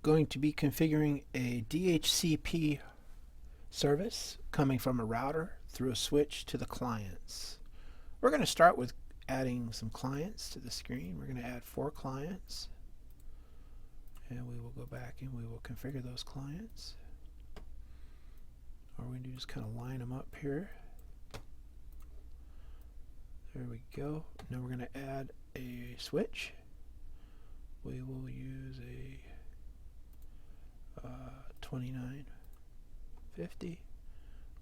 going to be configuring a DHCP service coming from a router through a switch to the clients. We're going to start with adding some clients to the screen. We're going to add 4 clients, and we will go back and we will configure those clients. Or we can just kind of line them up here. There we go. Now we're going to add a switch. We will use a 2950.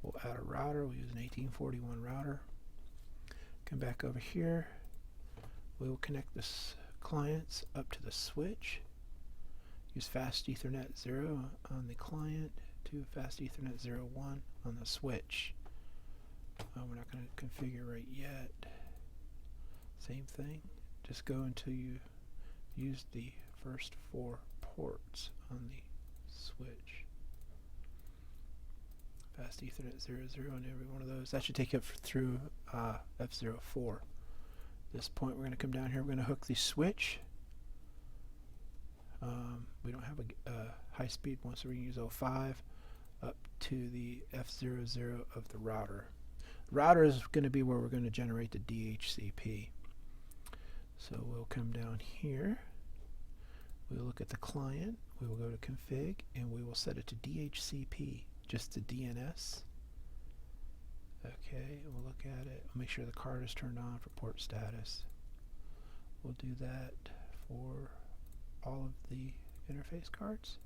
We'll add a router. We'll use an 1841 router. Come back over here. We will connect this clients up to the switch. Use fast Ethernet 0 on the client to fast Ethernet 01 on the switch. We're not going to configure right yet. Same thing. Just go until you use the first 4 ports on the switch. Fast Ethernet 00 on every one of those. That should take you up through F04. At this point, we're going to come down here. We're going to hook the switch. We don't have a high speed one, so we're going to use 05 up to the F00 of the router. The router is going to be where we're going to generate the DHCP. So we'll come down here. We'll look at the client. We will go to config, and we will set it to DHCP, just the DNS. Okay, we'll look at it. We'll make sure the card is turned on for port status. We'll do that for all of the interface cards.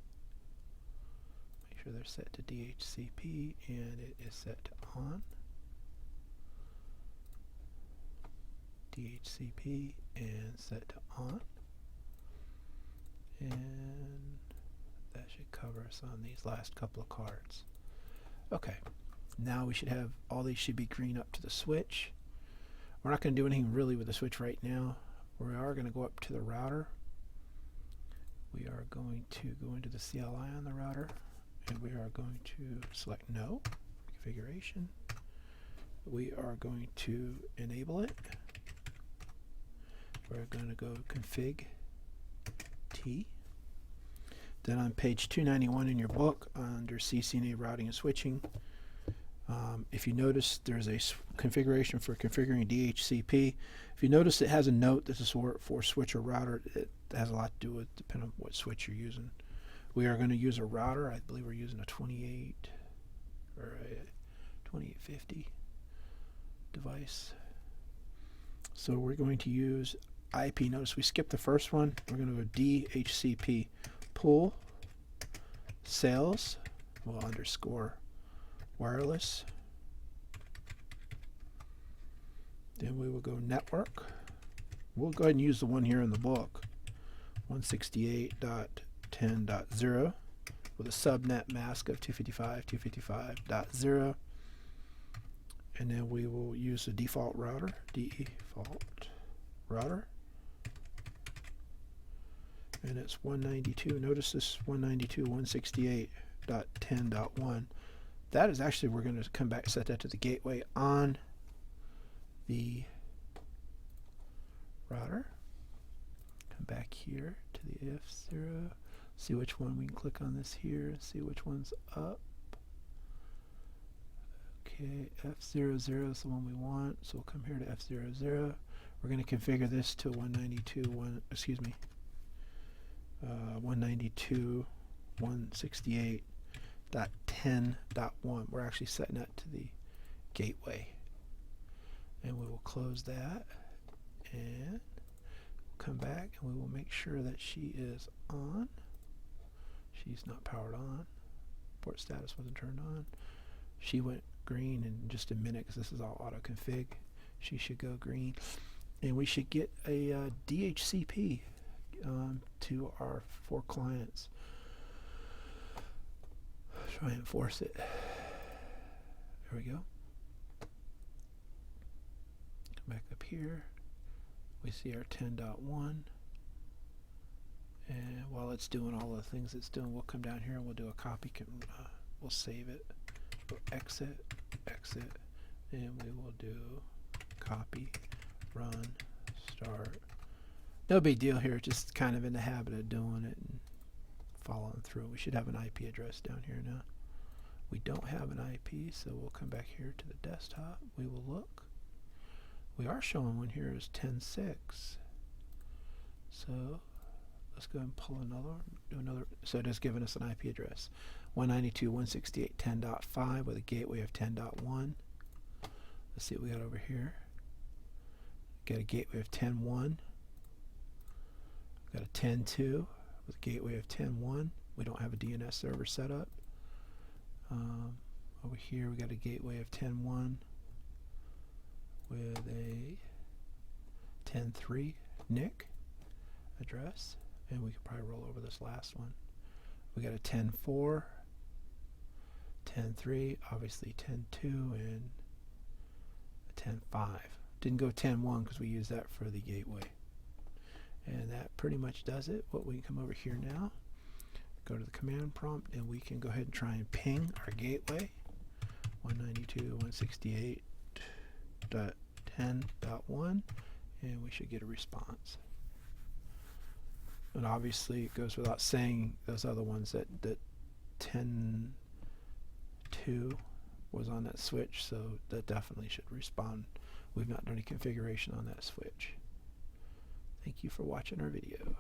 Make sure they're set to DHCP, and it is set to on. DHCP and set to on. And that should cover us on these last couple of cards. Okay, now we should have all these should be green up to the switch. We're not going to do anything really with the switch right now. We are going to go up to the router. We are going to go into the CLI on the router, and we are going to select no configuration. We are going to enable it. We're going to go config T. Then on page 291 in your book, under CCNA routing and switching, if you notice there's a configuration for configuring DHCP. If you notice it has a note, this is for switch or router. It has a lot to do with depending on what switch you're using. We are going to use a router. I believe we're using a 28 or a 2850 device. So we're going to use IP. Notice we skipped the first one. We're going to go DHCP pool sales. We'll underscore wireless. Then we will go network. We'll go ahead and use the one here in the book, 168.10.0 with a subnet mask of 255.255.0. And then we will use the default router, and it's 192. Notice this 192.168.10.1. That is actually, we're going to come back, set that to the gateway on the router. Come back here to the F0. See which one we can click on this here. See which one's up. Okay, F00 is the one we want, so we'll come here to F00. We're going to configure this to 192.168.10.1. We're actually setting that to the gateway. And we will close that, and come back, and we will make sure that she is on. She's not powered on. Port status wasn't turned on. She went green in just a minute because this is all auto config. She should go green, and we should get a DHCP to our 4 clients. Try and force it. There we go. Come back up here. We see our 10.1. And while it's doing all the things it's doing, we'll come down here and we'll do a copy. We'll save it. We'll exit, and we will do copy, run, start. No big deal here, just kind of in the habit of doing it and following through. We should have an IP address down here now. We don't have an IP, so we'll come back here to the desktop. We will look. We are showing one here is 10.6. So let's go ahead and pull another. So it is giving us an IP address. 192.168.10.5 with a gateway of 10.1. Let's see what we got over here. Got a gateway of 10.1. Got a 10.2 with a gateway of 10.1. We don't have a DNS server set up. Over here we got a gateway of 10.1 with a 10.3 NIC address, and we could probably roll over this last one. We got a 10.4, 10.3, obviously 10.2, and a 10.5. Didn't go 10.1 because we used that for the gateway. And that pretty much does it. What we can come over here now, go to the command prompt, and we can go ahead and try and ping our gateway 192.168.10.1, and we should get a response. And obviously it goes without saying those other ones that 10.2 was on that switch, so that definitely should respond. We've not done any configuration on that switch. Thank you for watching our video.